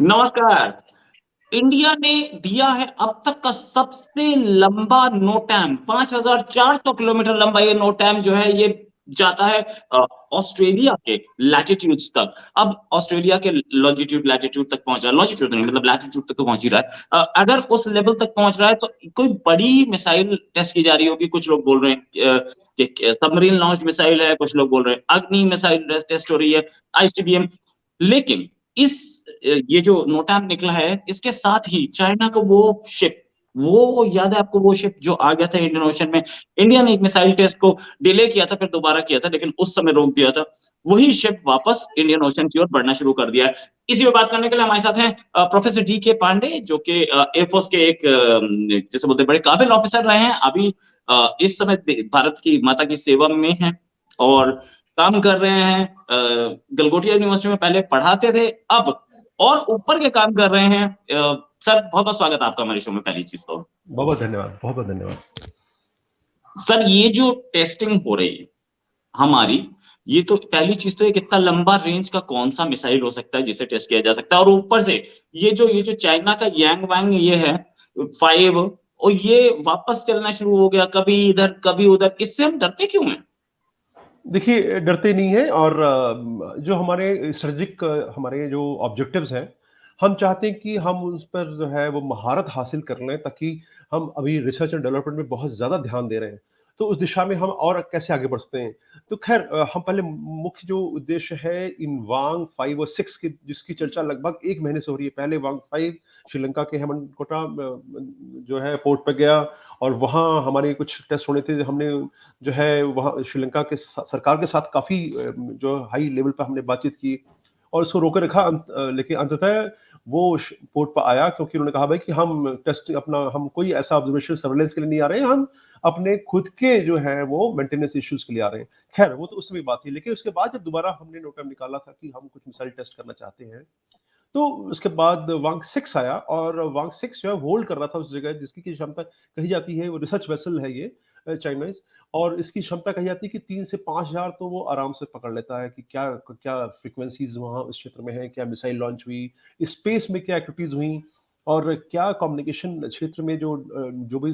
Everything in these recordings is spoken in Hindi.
नमस्कार। इंडिया ने दिया है अब तक का सबसे लंबा नोटैम, 5,400 किलोमीटर लंबा ये नोटैम जो है ये जाता है ऑस्ट्रेलिया के लैटिट्यूड्स तक। अब ऑस्ट्रेलिया के लॉन्जिट्यूड लैटिट्यूड तक पहुंच रहा है, लॉन्जिट्यूड नहीं मतलब लैटिट्यूड तक तो पहुंच ही रहा है। अगर उस लेवल तक पहुंच रहा है तो कोई बड़ी मिसाइल टेस्ट की जा रही होगी। कुछ लोग बोल रहे हैं कि सबमरीन लॉन्च मिसाइल है, कुछ लोग बोल रहे हैं अग्नि मिसाइल टेस्ट हो रही है, आईसीबीएम। लेकिन इस ये जो नोटैम निकला है इसके साथ ही चाइना को वो शिप, वो याद है आपको वो शिप जो आ गया था इंडियन ओशन में। इंडिया ने एक मिसाइल टेस्ट को डिले किया था, फिर दोबारा किया था, लेकिन उस समय रोक दिया था। वही शिप वापस इंडियन ओशन की ओर बढ़ना शुरू कर दिया है। इसी पे बात करने के लिए हमारे साथ हैं प्रोफेसर डी के पांडे, जो कि एयरफोर्स के एक जैसे बोलते हैं बड़े काबिल ऑफिसर रहे हैं। अभी इस समय भारत की माता की सेवा में हैं और काम कर रहे हैं। गलगोटिया यूनिवर्सिटी में पहले पढ़ाते थे, अब और ऊपर के काम कर रहे हैं। सर बहुत बहुत स्वागत है आपका हमारे शो में। पहली चीज तो बहुत बहुत धन्यवाद, बहुत बहुत धन्यवाद। सर, ये जो टेस्टिंग हो रही है हमारी, ये तो पहली चीज तो एक इतना लंबा रेंज का कौन सा मिसाइल हो सकता है जिसे टेस्ट किया जा सकता है, और ऊपर से ये जो चाइना का यांग वांग ये है 5, और ये वापस चलना शुरू हो गया, कभी इधर कभी उधर। इससे हम डरते क्यों हैं? देखिए, डरते नहीं हैं और जो हमारे स्ट्रेटेजिक हमारे जो ऑब्जेक्टिव्स हैं, हम चाहते हैं कि हम उस पर जो है वो महारत हासिल कर लें, ताकि हम अभी रिसर्च एंड डेवलपमेंट में बहुत ज़्यादा ध्यान दे रहे हैं। तो उस दिशा में हम और कैसे आगे बढ़ सकते हैं? तो ख़ैर हम पहले मुख्य जो उद्देश्य है इन वांग 5 और 6 की, जिसकी चर्चा लगभग 1 महीने से हो रही है। पहले वांग 5 श्रीलंका के हेमनकोटा जो है पोर्ट पे गया और वहाँ हमारे कुछ टेस्ट होने थे। हमने जो है वहाँ श्रीलंका के सरकार के साथ काफ़ी जो हाई लेवल पे हमने बातचीत की और उसको रोके रखा। लेकिन अंततः वो पोर्ट पर आया, क्योंकि उन्होंने कहा भाई कि हम टेस्ट अपना हम कोई ऐसा ऑब्जर्वेशन सर्वेलेंस के लिए नहीं आ रहे हैं, हम अपने खुद के जो है वो मेंटेनेंस इश्यूज के लिए आ रहे हैं। खैर वो तो उस समय बात थी, लेकिन उसके बाद जब दोबारा हमने नोटम निकाला था कि हम कुछ मिसाइल टेस्ट करना चाहते हैं, तो उसके बाद वांग 6 आया और वांग 6 जो है होल्ड कर रहा था उस जगह, जिसकी की क्षमता कही जाती है, वो रिसर्च वेसल है ये चाइनीज, और इसकी क्षमता कही जाती है कि 3 से 5,000 तो वो आराम से पकड़ लेता है कि क्या क्या फ्रीक्वेंसीज वहाँ उस क्षेत्र में है, क्या मिसाइल लॉन्च हुई, स्पेस में क्या एक्टिविटीज हुई, और क्या कम्युनिकेशन क्षेत्र में जो भी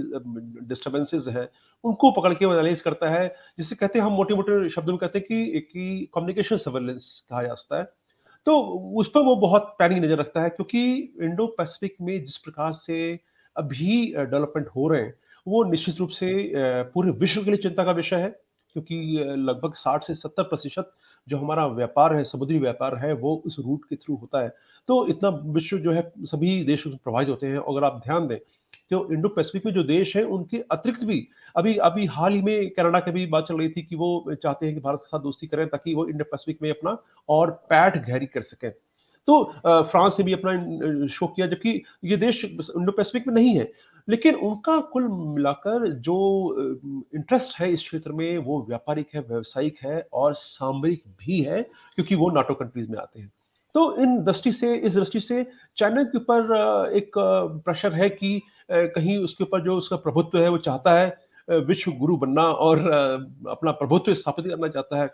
डिस्टर्बेंसेस हैं उनको पकड़ के वो एनालाइज करता है, जिसे कहते हैं हम मोटे मोटे शब्दों में कहते हैं कि कम्युनिकेशन सर्वेलेंस कहा जाता है। तो उस पर वो बहुत पैनी नज़र रखता है, क्योंकि इंडो पैसिफिक में जिस प्रकार से अभी डेवलपमेंट हो रहे हैं, वो निश्चित रूप से पूरे विश्व के लिए चिंता का विषय है, क्योंकि लगभग 60 से 70% जो हमारा व्यापार है, समुद्री व्यापार है, वो उस रूट के थ्रू होता है। तो इतना विश्व जो है सभी देश उसमें प्रभावित होते हैं। अगर आप ध्यान दें, तो इंडो पैसिफिक में जो देश हैं उनके अतिरिक्त भी अभी अभी हाल ही में कनाडा की भी बात चल रही थी कि वो चाहते हैं कि भारत के साथ दोस्ती करें, ताकि वो इंडो पैसिफिक में अपना और पैठ गहरी कर सकें। तो फ्रांस ने भी अपना शो किया, जबकि ये देश इंडो पैसिफिक में नहीं है, लेकिन उनका कुल मिलाकर जो इंटरेस्ट है इस क्षेत्र में वो व्यापारिक है, व्यावसायिक है और सामरिक भी है, क्योंकि वो नाटो कंट्रीज में आते हैं। तो इस दृष्टि से चाइना के ऊपर एक प्रेशर है कि कहीं उसके ऊपर जो उसका प्रभुत्व है वो चाहता है विश्व गुरु बनना और अपना प्रभुत्व स्थापित करना चाहता है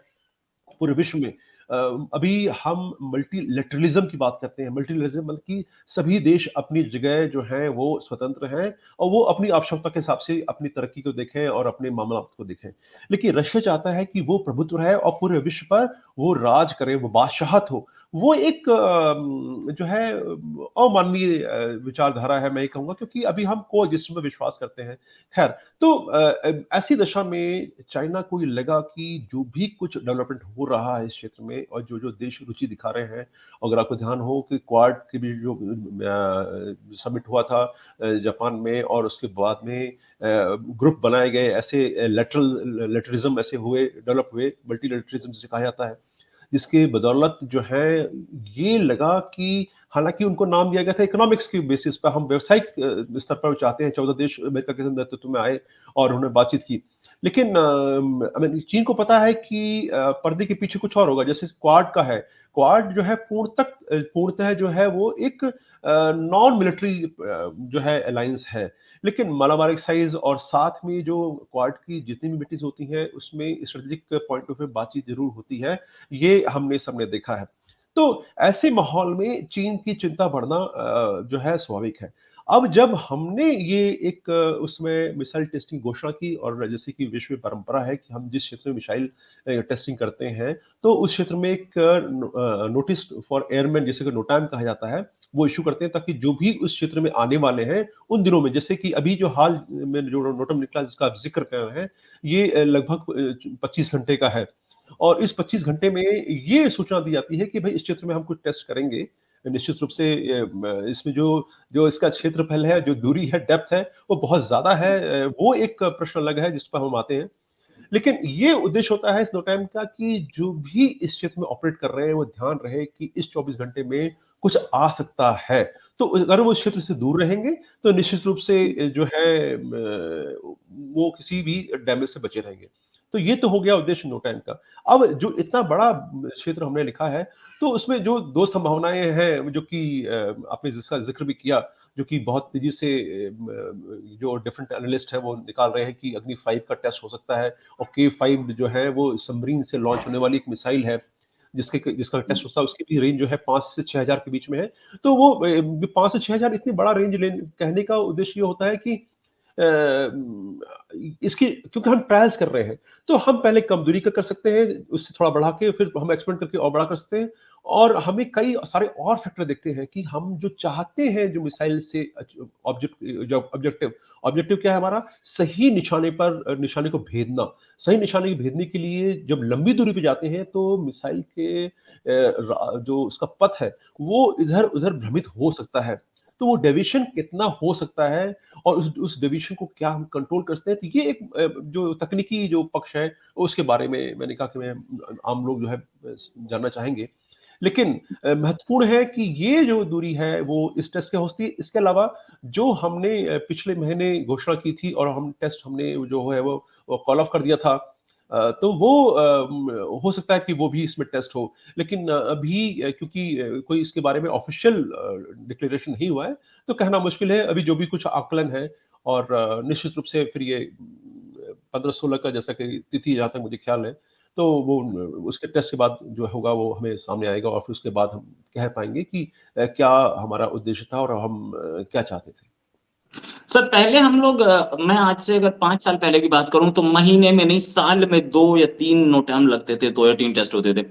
पूरे विश्व में। अभी हम मल्टीलेटरलिज्म की बात करते हैं। मल्टीलेटरलिज्म मतलब कि सभी देश अपनी जगह जो है वो स्वतंत्र हैं और वो अपनी आवश्यकता के हिसाब से अपनी तरक्की को देखें और अपने मामला को देखें। लेकिन रशिया चाहता है कि वो प्रभुत्व रहे और पूरे विश्व पर वो राज करे, वो बादशाहत हो। वो एक जो है अमानवीय विचारधारा है, मैं ये कहूँगा, क्योंकि अभी हम कोएग्जिस्ट में विश्वास करते हैं। खैर, तो ऐसी दशा में चाइना को ये लगा कि जो भी कुछ डेवलपमेंट हो रहा है इस क्षेत्र में और जो जो देश रुचि दिखा रहे हैं, अगर आपको ध्यान हो कि क्वाड के भी जो समिट हुआ था जापान में, और उसके बाद में ग्रुप बनाए गए, ऐसे लेटरलिज्म ऐसे हुए, डेवलप हुए, मल्टीलेटरिज्म जिसे कहा जाता है, जिसके बदौलत जो है ये लगा कि हालांकि उनको नाम दिया गया था इकोनॉमिक्स की बेसिस पर, हम व्यवसायिक स्तर पर चाहते हैं, 14 देश अमेरिका के नेतृत्व में आए और उन्होंने बातचीत की। लेकिन चीन को पता है कि पर्दे के पीछे कुछ और होगा। जैसे क्वाड का है, क्वाड जो है पूर्णतः जो है वो एक नॉन मिलिट्री जो है अलायंस है, लेकिन मालाबार एक्सरसाइज और साथ में जो क्वाड की जितनी भी मीटिंग्स होती हैं उसमें स्ट्रेटेजिक पॉइंट ऑफ व्यू बातचीत जरूर होती है। ये हमने सबने देखा है। तो ऐसे माहौल में चीन की चिंता बढ़ना जो है स्वाभाविक है। अब जब हमने ये एक उसमें मिसाइल टेस्टिंग घोषणा की और जैसे कि विश्व में परंपरा है कि हम जिस क्षेत्र में मिसाइल टेस्टिंग करते हैं, तो उस क्षेत्र में एक नोटिस फॉर एयरमैन जिसे कि नोटैम कहा जाता है, वो इश्यू करते हैं ताकि जो भी उस क्षेत्र में आने वाले हैं, उन दिनों में जैसे कि अभी जो हाल में जो नोटम निकला जिसका आप ज़िक्र कर रहे हैं, ये लगभग 25 घंटे का है। और इस 25 घंटे में ये सूचना दी जाती है कि भई इस क्षेत्र में हम कुछ टेस्ट करेंगे। निश्चित रूप से इसमें जो जो इसका क्षेत्रफल है, जो दूरी है, डेप्थ है, वो बहुत ज़्यादा है। वो एक प्रश्न अलग है जिस पर हम आते हैं। लेकिन ये उद्देश्य होता है स्नोटाइम का कि जो भी इस क्षेत्र में ऑपरेट कर रहे हैं, वो ध्यान रहे कि इस 24 घंटे में कुछ आ सकता है। तो अगर वो इस क्षेत्र से दूर रहेंगे, तो निश्चित रूप से जो है वो किसी भी डैमेज से बचे रहेंगे। तो ये तो हो गया उद्देश्य नोटैम का। अब जो इतना बड़ा क्षेत्र हमने लिखा है, तो उसमें जो 2 संभावनाएँ हैं जो कि आपने जिसका ज़िक्र भी किया, जो कि बहुत तेज़ी से जो डिफरेंट एनालिस्ट हैं वो निकाल रहे हैं कि अग्नि 5 का टेस्ट हो सकता है और के-5 जो है वो सबमरीन से लॉन्च होने वाली एक मिसाइल है, जिसका टेस्ट होता है उसकी भी रेंज जो है 5 से 6000 के बीच में है। तो वो 5 से 6000 इतनी बड़ा रेंज कहने का उद्देश्य ये होता है कि अ, इसकी क्योंकि हम ट्रायल्स कर रहे हैं, तो हम पहले कम दूरी का कर सकते हैं, उससे थोड़ा बढ़ा के फिर हम एक्सपेंड करके और बड़ा कर सकते हैं और हमें कई सारे और फैक्टर देखते हैं कि हम जो चाहते हैं जो मिसाइल से ऑब्जेक्टिव ऑब्जेक्टिव क्या है हमारा? सही निशाने पर निशाने को भेदना। सही निशाने को भेदने के लिए जब लंबी दूरी पे जाते हैं तो मिसाइल के जो उसका पथ है, वो इधर-उधर भ्रमित हो सकता है। तो वो डेविएशन कितना हो सकता है और उस डेविएशन को क्या हम कंट्रोल कर सकते हैं, तो ये एक जो तकनीकी जो पक्ष है, उसके बारे में मैंने कहा कि मैं आम लोग जो है जानना चाहेंगे। लेकिन महत्वपूर्ण है कि ये जो दूरी है, वो इस टेस्ट के होती है। इसके अलावा जो हमने पिछले महीने घोषणा की थी और हम टेस्ट हमने जो है वो कॉल ऑफ कर दिया था। तो वो हो सकता है कि वो भी इसमें टेस्ट हो। लेकिन अभी क्योंकि कोई इसके बारे में ऑफ़िशियल डिक्लेरेशन नहीं हुआ है, तो कहना मुश्किल है। अभी जो भी कुछ आकलन है और निश्चित रूप से फिर ये 15-16 का जैसा कि तिथि जहाँ तक मुझे ख़्याल है, तो वो उसके टेस्ट के बाद जो होगा वो हमें सामने आएगा और फिर उसके बाद हम कह पाएँगे कि क्या हमारा उद्देश्य था और हम क्या चाहते थे। सर पहले हम लोग मैं आज से अगर 5 साल पहले की बात करूँ तो महीने में नहीं साल में 2 या 3 नोटैम लगते थे, 2 या 3 टेस्ट होते थे।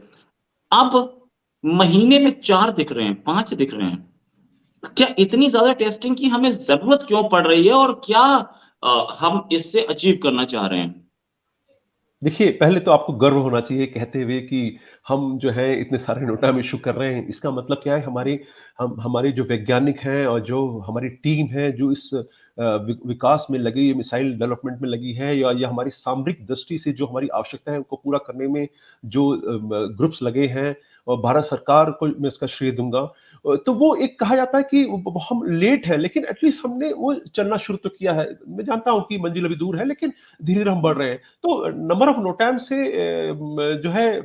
अब महीने में 4 दिख रहे हैं, 5 दिख रहे हैं। क्या इतनी ज़्यादा टेस्टिंग की हमें ज़रूरत क्यों पड़ रही है और क्या हम इससे अचीव करना चाह रहे हैं? देखिए, पहले तो आपको गर्व होना चाहिए कहते हुए कि हम जो है इतने सारे नोटाम इश्यू कर रहे हैं। इसका मतलब क्या है हमारे जो वैज्ञानिक हैं और जो हमारी टीम है जो इस विकास में लगी है, मिसाइल डेवलपमेंट में लगी है या हमारी सामरिक दृष्टि से जो हमारी आवश्यकता है उनको पूरा करने में जो ग्रुप्स लगे हैं और भारत सरकार को मैं इसका श्रेय दूँगा। तो वो एक कहा जाता है कि हम लेट हैं लेकिन एट लीस्ट हमने वो चलना शुरू तो किया है। मैं जानता हूँ कि मंजिल अभी दूर है लेकिन धीरे-धीरे हम बढ़ रहे हैं। तो नंबर ऑफ नोटैम से जो है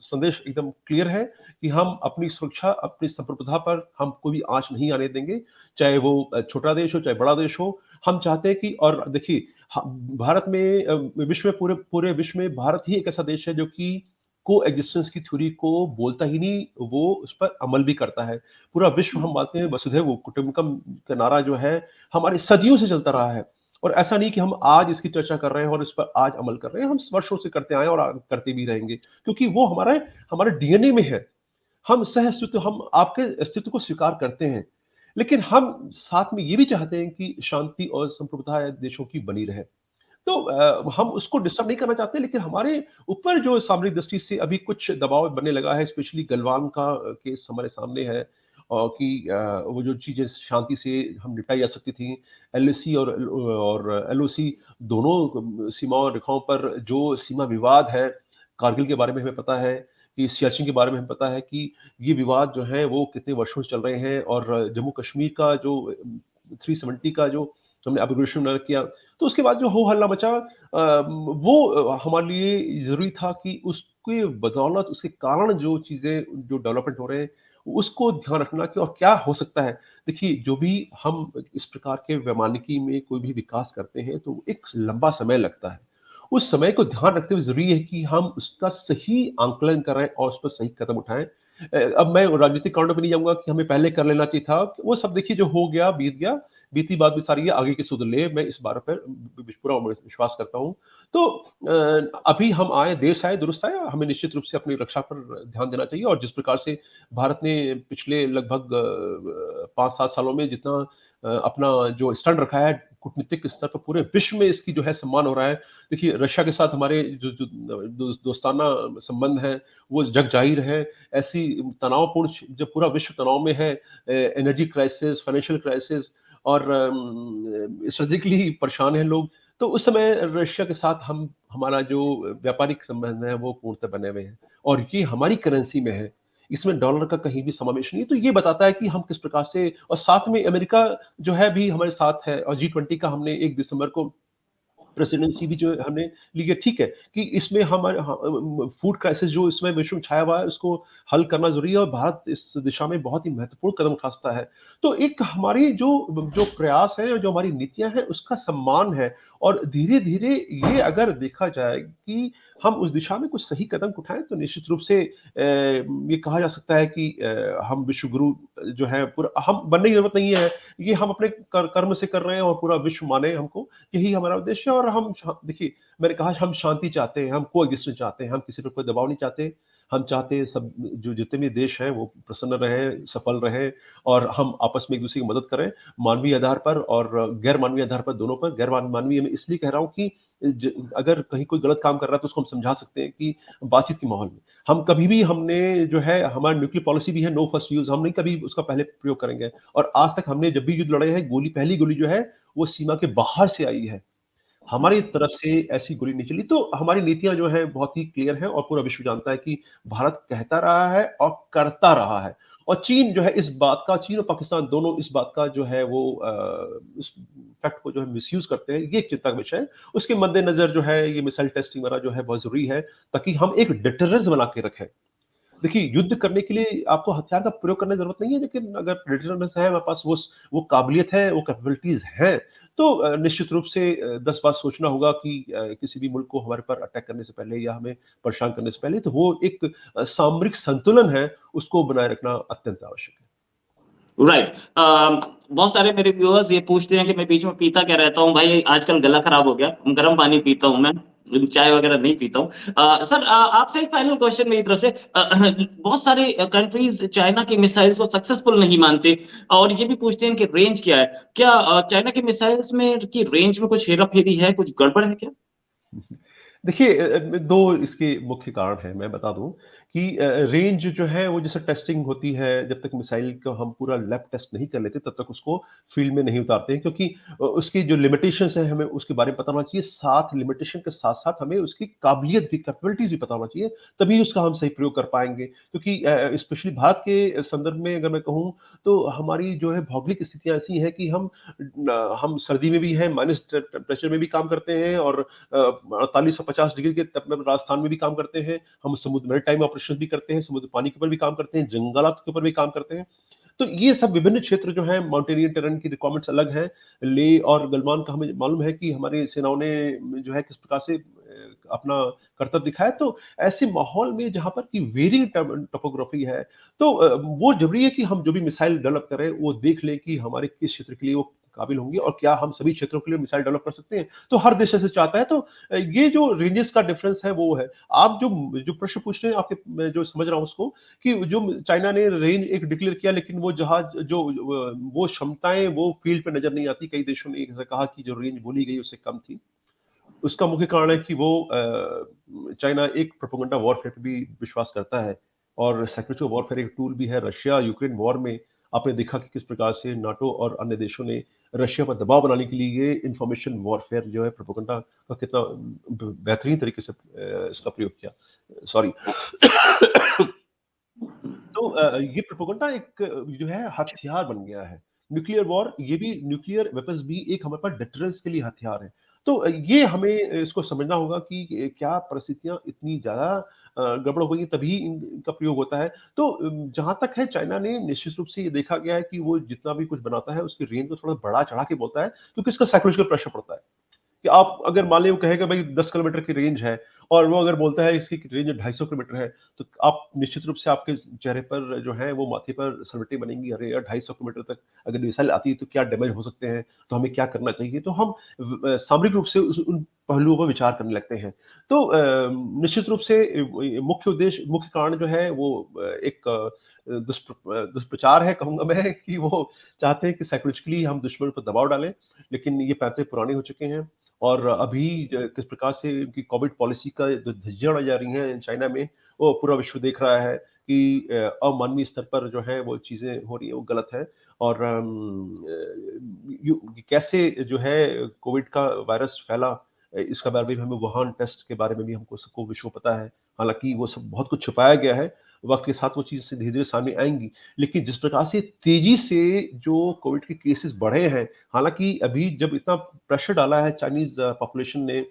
संदेश एकदम क्लियर है कि हम अपनी सुरक्षा, अपनी संप्रभुता पर हम कोई भी आँच नहीं आने देंगे, चाहे वो छोटा देश हो, चाहे बड़ा देश हो। हम चाहते हैं कि और देखिए ह भारत में विश्व में पूरे पूरे विश्व में भारत ही एक ऐसा देश है जो कि कोएग्जिस्टेंस की थ्योरी को बोलता ही नहीं, वो उस पर अमल भी करता है। पूरा विश्व हम मानते हैं वसुधैव कुटुंबकम का नारा जो है, हमारे सदियों से चलता रहा है। और ऐसा नहीं कि हम आज इसकी चर्चा कर रहे हैं और इस पर आज अमल कर रहे हैं, हम वर्षों से करते आए हैं और करते भी रहेंगे। क्योंकि वो हमारे डीएनए में है। हम सह-अस्तित्व हम आपके अस्तित्व को स्वीकार करते हैं। लेकिन हम साथ में ये भी चाहते हैं कि शांति और संप्रभुता देशों की बनी रहे। तो हम उसको डिस्टर्ब नहीं करना चाहते लेकिन हमारे ऊपर जो सामरिक दृष्टि से अभी कुछ दबाव बनने लगा है, स्पेशली गलवान का केस हमारे सामने है और कि वो जो चीज़ें शांति से हम निपटाई जा सकती थी, एलएसी और एलओसी दोनों सीमाओं रेखाओं पर जो सीमा विवाद है, कारगिल के बारे में हमें पता है, कि सियाचिन के बारे में हमें पता है कि ये विवाद जो है वो कितने वर्षों से चल रहे हैं और जम्मू कश्मीर का जो 370 का जो हमने अपग्रेडेशन किया तो उसके बाद जो हो हल्ला मचा वो हमारे लिए ज़रूरी था कि उसके बदौलत उसके कारण जो चीज़ें जो डेवलपमेंट हो रहे हैं, उसको ध्यान रखना कि और क्या हो सकता है। देखिए, जो भी हम इस प्रकार के वैमानिकी में कोई भी विकास करते हैं, तो एक लंबा समय लगता है। उस समय को ध्यान रखते हुए ज़रूरी है कि हम उसका सही आंकलन करें और उस पर सही कदम उठाएँ। अब मैं राजनीतिक कारणों पे नहीं जाऊँगा कि हमें पहले कर लेना चाहिए था। वो सब देखिए जो हो गया, बीत गया। बीती बात भी सारी है, आगे की सुध ले, मैं इस बात पर पूरा विश्वास करता हूँ। तो अभी हम आए, देश आए, दुरुस्त आए, हमें निश्चित रूप से अपनी रक्षा पर ध्यान देना चाहिए और जिस प्रकार से भारत ने पिछले लगभग 5-7 सालों में जितना अपना जो स्टैंड रखा है कूटनीतिक स्तर पर, पूरे विश्व में इसकी जो है सम्मान हो रहा है। देखिए रशिया के साथ हमारे जो दोस्ताना संबंध है, वो जग जाहिर है। ऐसी तनावपूर्ण, जब पूरा विश्व तनाव में है, एनर्जी क्राइसिस, फाइनेंशियल क्राइसिस और स्ट्रेटेजिकली परेशान हैं लोग, तो उस समय रशिया के साथ हम हमारा जो व्यापारिक संबंध है वो पूर्णतः बने हुए हैं और ये हमारी करेंसी में है। इसमें डॉलर का कहीं भी समावेश नहीं है, तो ये बताता है कि हम किस प्रकार से, और साथ में अमेरिका जो है भी हमारे साथ है और G20 का हमने 1 दिसंबर को प्रेसिडेंसी भी जो हमने ली है। ठीक है कि इसमें हमारे फूड क्राइसिस जो इसमें विश्व में छाया हुआ है उसको हल करना जरूरी है और भारत इस दिशा में बहुत ही महत्वपूर्ण कदम उठा सकता है। तो एक हमारी जो जो प्रयास है और जो हमारी नीतियां हैं उसका सम्मान है और धीरे धीरे ये अगर देखा जाए कि हम उस दिशा में कुछ सही कदम उठाएं तो निश्चित रूप से ये कहा जा सकता है कि हम विश्व गुरु जो है पूरा हम बनने की जरूरत नहीं है। ये हम अपने कर्म से कर रहे हैं और पूरा विश्व माने हमको, यही हमारा उद्देश्य है। और हम देखिए, मैंने कहा हम शांति चाहते हैं, हम कोएग्जिस्टेंस चाहते हैं, हम किसी पर कोई दबाव नहीं चाहते। हम चाहते हैं सब जो जितने भी देश हैं वो प्रसन्न रहें, सफल रहें और हम आपस में एक दूसरे की मदद करें, मानवीय आधार पर और गैर मानवीय आधार पर, दोनों पर। गैर मानवीय मैं इसलिए कह रहा हूँ कि अगर कहीं कोई गलत काम कर रहा है तो उसको हम समझा सकते हैं कि बातचीत के माहौल में। हम कभी भी, हमने जो है हमारी न्यूक्लियर पॉलिसी भी है नो फर्स्ट यूज, हम नहीं कभी उसका पहले प्रयोग करेंगे। और आज तक हमने जब भी युद्ध लड़े हैं, पहली गोली जो है वो सीमा के बाहर से आई है, हमारी तरफ से ऐसी गोली नहीं चली। तो हमारी नीतियां जो है बहुत ही क्लियर है और पूरा विश्व जानता है कि भारत कहता रहा है और करता रहा है। और चीन जो है इस बात का, चीन और पाकिस्तान दोनों इस बात का जो है वो इस फैक्ट को जो है मिसयूज करते हैं, ये एक चिंता का विषय है। उसके मद्देनजर जो है ये मिसाइल टेस्टिंग वगैरह जो है बहुत जरूरी है, ताकि हम एक डिटरेंस बना के रखें। देखिए, युद्ध करने के लिए आपको हथियार का प्रयोग करने की ज़रूरत नहीं है, लेकिन अगर प्रिडेटरनेस है, हमारे पास वो काबिलियत है, वो कैपेबिलिटीज़ हैं, तो निश्चित रूप से 10 बार सोचना होगा कि किसी भी मुल्क को हमारे पर अटैक करने से पहले या हमें परेशान करने से पहले, तो वो एक सामरिक संतुलन है, उसको बनाए रखना अत्यंत आवश्यक है। राइट। बहुत सारे मेरे व्यूअर्स ये पूछते हैं कि मैं बीच में पीता क्या रहता हूँ। भाई आजकल गला खराब हो गया, गर्म पानी पीता हूँ मैं, चाय वगैरह नहीं पीता हूँ। सर, आपसे एक फाइनल क्वेश्चन मेरी तरफ से। बहुत सारे कंट्रीज चाइना की मिसाइल्स को सक्सेसफुल नहीं मानते और ये भी पूछते हैं कि रेंज क्या है। क्या चाइना की मिसाइल्स में की रेंज में कुछ हेरा फेरी है, कुछ गड़बड़ है क्या? देखिए, 2 इसके मुख्य कारण हैं, मैं बता दूँ कि रेंज जो है वो जैसे टेस्टिंग होती है, जब तक मिसाइल को हम पूरा लैब टेस्ट नहीं कर लेते, तब तक उसको फील्ड में नहीं उतारते हैं, क्योंकि उसकी जो लिमिटेशंस हैं, हमें उसके बारे में पता होना चाहिए। साथ लिमिटेशन के साथ-साथ हमें उसकी काबिलियत भी, कैपेबिलिटीज़ भी पता होना चाहिए, तभी उसका हम सही प्रयोग कर पाएँगे। क्योंकि स्पेशली भारत के संदर्भ में अगर मैं कहूँ, तो हमारी जो है भौगोलिक स्थितियाँ ऐसी हैं कि हम सर्दी में भी हैं, माइनस टेम्परेचर में भी काम करते हैं और 48 और 50 डिग्री के राजस्थान में भी काम करते हैं। हम समुद्र मैरीटाइम ऑपरेशन भी करते हैं, समुद्र पानी के ऊपर भी काम करते हैं, जंगलात के ऊपर भी काम करते हैं। तो ये सब विभिन्न क्षेत्र जो हैं, माउंटेनियर टेरेन की रिक्वायरमेंट्स अलग हैं। लेह और गलवान का हमें मालूम है कि हमारी सेनाओं ने जो है किस प्रकार से अपना करतब दिखाया। तो ऐसे माहौल में जहाँ पर कि वेरिंग टोपोग्राफी है, तो वो ज़रूरी है कि हम जो भी मिसाइल डेवलप करें, वो देख लें कि हमारे किस क्षेत्र के लिए वो काबिल होंगी और क्या हम सभी क्षेत्रों के लिए मिसाइल डेवलप कर सकते हैं। तो हर देश ऐसे चाहता है, तो ये जो रेंजेस का डिफरेंस है वो है। आप जो जो प्रश्न पूछ रहे हैं, आपके मैं जो समझ रहा हूँ उसको, कि जो चाइना ने रेंज एक डिक्लेयर किया, लेकिन वो जहाज जो वो क्षमताएं वो फील्ड पे नजर नहीं आती। कई देशों ने ऐसा कहा कि जो रेंज बोली गई उससे कम थी। उसका मुख्य कारण है कि वो चाइना एक प्रोपेगेंडा वॉरफेयर पे भी विश्वास करता है और साइकोलॉजिकल वॉरफेयर एक टूल भी है। रशिया यूक्रेन वॉर में आपने देखा कि किस प्रकार से नाटो और अन्य देशों ने रशिया पर दबाव बनाने के लिए ये इंफॉर्मेशन वॉरफेयर जो है, प्रोपेगेंडा का कितना बेहतरीन तरीके से इसका प्रयोग किया। सॉरी। तो ये प्रोपेगेंडा एक जो है हथियार बन गया है। न्यूक्लियर वॉर, ये भी न्यूक्लियर वेपन्स भी एक हमारे पास डिटरेंस के लिए हथियार है। तो ये हमें इसको समझना होगा कि क्या परिस्थितियाँ इतनी ज़्यादा गड़बड़ हो गई तभी इनका प्रयोग होता है। तो जहाँ तक है, चाइना ने निश्चित रूप से ये देखा गया है कि वो जितना भी कुछ बनाता है उसकी रेंज को थोड़ा बढ़ा-चढ़ा के बोलता है, क्योंकि इसका साइकोलॉजिकल प्रेशर पड़ता है। कि आप अगर मान लें वो कहेगा भाई 10 किलोमीटर की रेंज है और वो अगर बोलता है इसकी रेंज 250 किलोमीटर है, तो आप निश्चित रूप से आपके चेहरे पर जो है वो माथे पर सरवटें बनेंगी, अरे यार 250 किलोमीटर तक अगर मिसाइल आती है तो क्या डैमेज हो सकते हैं, तो हमें क्या करना चाहिए? तो हम सामरिक रूप से उन पहलुओं पर विचार करने लगते हैं। तो निश्चित रूप से मुख्य उद्देश्य, मुख्य कारण जो है वो एक दुष्प्रचार है कहूँगा मैं, कि वो चाहते हैं कि साइकोलॉजिकली हम दुश्मन पर दबाव डालें, लेकिन ये पैंतरे पुराने हो चुके हैं। और अभी किस प्रकार से उनकी कोविड पॉलिसी का जो धज्जियां उड़ाई जा रही हैं चाइना में, वो पूरा विश्व देख रहा है कि अमानवीय स्तर पर जो है वो चीजें हो रही है, वो गलत है। और कैसे जो है कोविड का वायरस फैला, इसका बारे में हमें वुहान टेस्ट के बारे में भी हमको सबको विश्व पता है। हालांकि वो सब बहुत कुछ छुपाया गया है, वक्त के साथ वो चीज़ धीरे धीरे सामने आएंगी। लेकिन जिस प्रकार से तेजी से जो कोविड के केसेस बढ़े हैं, हालांकि अभी जब इतना प्रेशर डाला है चाइनीज पॉपुलेशन ने,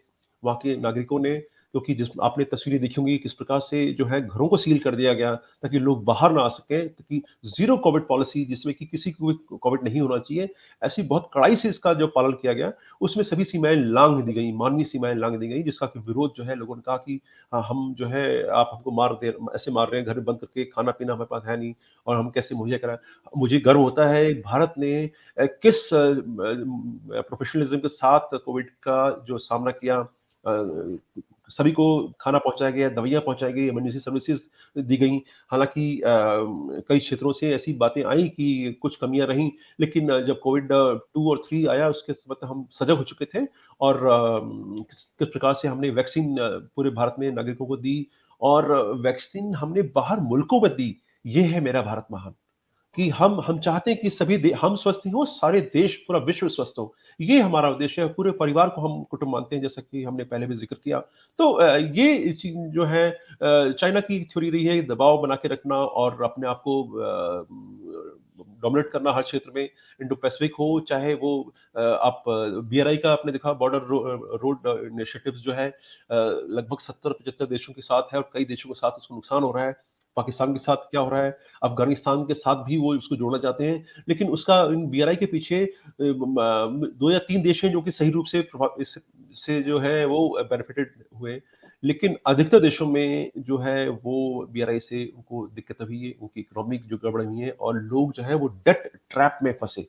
वहाँ के नागरिकों ने, क्योंकि जिस आपने तस्वीरें देखी होंगी किस प्रकार से जो है घरों को सील कर दिया गया ताकि लोग बाहर ना आ सकें, ताकि जीरो कोविड पॉलिसी जिसमें कि किसी को भी कोविड नहीं होना चाहिए, ऐसी बहुत कड़ाई से इसका जो पालन किया गया, उसमें सभी सीमाएं लांघ दी गई, मानवीय सीमाएं लांघ दी गई, जिसका कि विरोध जो है लोगों ने कहा कि हाँ, हम जो है आप हमको मार दे, ऐसे मार रहे हैं, घर में बंद करके, खाना पीना हमारे पास है नहीं और हम कैसे मुहैया कराएं। मुझे गर्व होता है भारत ने किस प्रोफेशनलिज्म के साथ कोविड का जो सामना किया। सभी को खाना पहुंचाया गया, दवाइयां पहुंचाई गई, इमरजेंसी सर्विसेज दी गई। हालांकि कई क्षेत्रों से ऐसी बातें आई कि कुछ कमियां रहीं, लेकिन जब कोविड 2 और 3 आया उसके वक्त हम सजग हो चुके थे। और किस प्रकार से हमने वैक्सीन पूरे भारत में नागरिकों को दी, और वैक्सीन हमने बाहर मुल्कों में दी। ये है मेरा भारत महान, कि हम चाहते हैं कि हम स्वस्थ हो, सारे देश, पूरा विश्व स्वस्थ हो। ये हमारा उद्देश्य है। पूरे परिवार को हम कुटुंब मानते हैं, जैसा कि हमने पहले भी जिक्र किया। तो ये चीज जो है चाइना की थ्योरी रही है, दबाव बना के रखना और अपने आप को डोमिनेट करना हर क्षेत्र में। इंडो पैसिफिक हो, चाहे वो आप बीआरआई का आपने देखा, बॉर्डर रोड इनिशिएटिव्स जो है लगभग 70-75 देशों के साथ है और कई देशों के साथ उसको नुकसान हो रहा है। पाकिस्तान के साथ क्या हो रहा है, अफगानिस्तान के साथ भी वो उसको जोड़ना चाहते हैं, लेकिन उसका इन बीआरआई के पीछे 2 या 3 देश हैं जो कि सही रूप से इससे जो है वो बेनिफिटेड हुए। लेकिन अधिकतर देशों में जो है वो बीआरआई से उनको दिक्कत हुई है, उनकी इकोनॉमिक जो गड़बड़ हुई है और लोग जो है वो डेट ट्रैप में फंसे।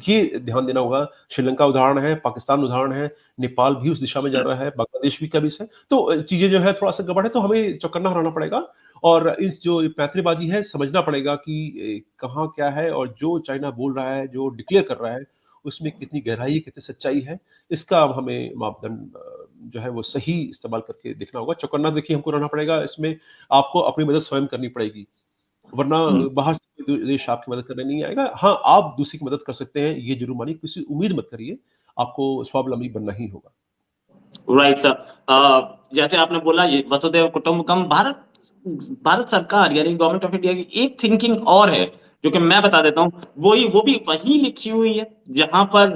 ये ध्यान देना होगा। श्रीलंका उदाहरण है, पाकिस्तान उदाहरण है, नेपाल भी उस दिशा में जा रहा है, बांग्लादेश भी कभी से। तो चीजें जो है थोड़ा-सा गड़बड़ है, तो हमें चौकन्ना रहना पड़ेगा और इस जो पैंतरेबाज़ी है समझना पड़ेगा कि कहाँ क्या है, और जो चाइना बोल रहा है, जो डिक्लेयर कर रहा है, उसमें कितनी गहराई है, कितनी सच्चाई है, इसका अब हमें मापदंड जो है वो सही इस्तेमाल करके देखना होगा। चौकन्ना देखिए हमको रहना पड़ेगा, इसमें आपको अपनी मदद स्वयं करनी पड़ेगी। वरना बाहर से कोई देश आपकी मदद करने नहीं आएगा। हाँ, आप दूसरे की मदद कर सकते हैं, ये ज़रूर मानिए, किसी उम्मीद मत करिए, आपको स्वावलंबी बनना ही होगा। Right sir. जैसे आपने बोला ये वसुधैव कुटुंबकम, भारत भारत सरकार यानी गवर्नमेंट ऑफ इंडिया की एक थिंकिंग और है जो कि मैं बता देता हूँ। वो भी वही लिखी हुई है जहां पर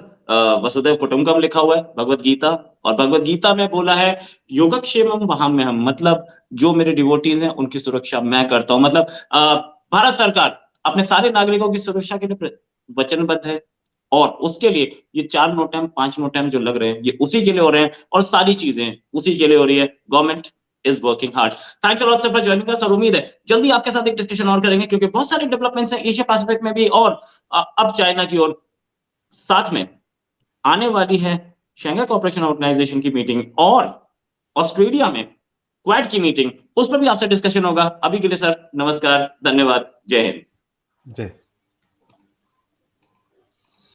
वसुधैव कुटुंबकम लिखा हुआ है, भगवत गीता। और भगवत गीता में बोला है योगक्षेमम वहाम्यहम्, मतलब जो मेरे डिवोटीज हैं उनकी सुरक्षा मैं करता हूँ। मतलब भारत सरकार अपने सारे नागरिकों की सुरक्षा के लिए वचनबद्ध है। और उसके लिए ये 4 नोटैम 5 नोटैम जो लग रहे हैं ये उसी के लिए हो रहे हैं, और सारी चीजें उसी के लिए हो रही है। Government is working hard. Thanks a lot sir for joining us, और उम्मीद है जल्दी आपके साथ एक डिस्कशन और करेंगे, क्योंकि बहुत सारे डेवलपमेंट्स हैं एशिया पैसिफिक में भी, और अब चाइना की ओर। साथ में आने वाली है शंघाई कोऑपरेशन ऑर्गेनाइजेशन की मीटिंग और ऑस्ट्रेलिया में क्वाड की मीटिंग, उस पर भी आपसे डिस्कशन होगा। अभी के लिए सर नमस्कार, धन्यवाद, जय हिंद। जय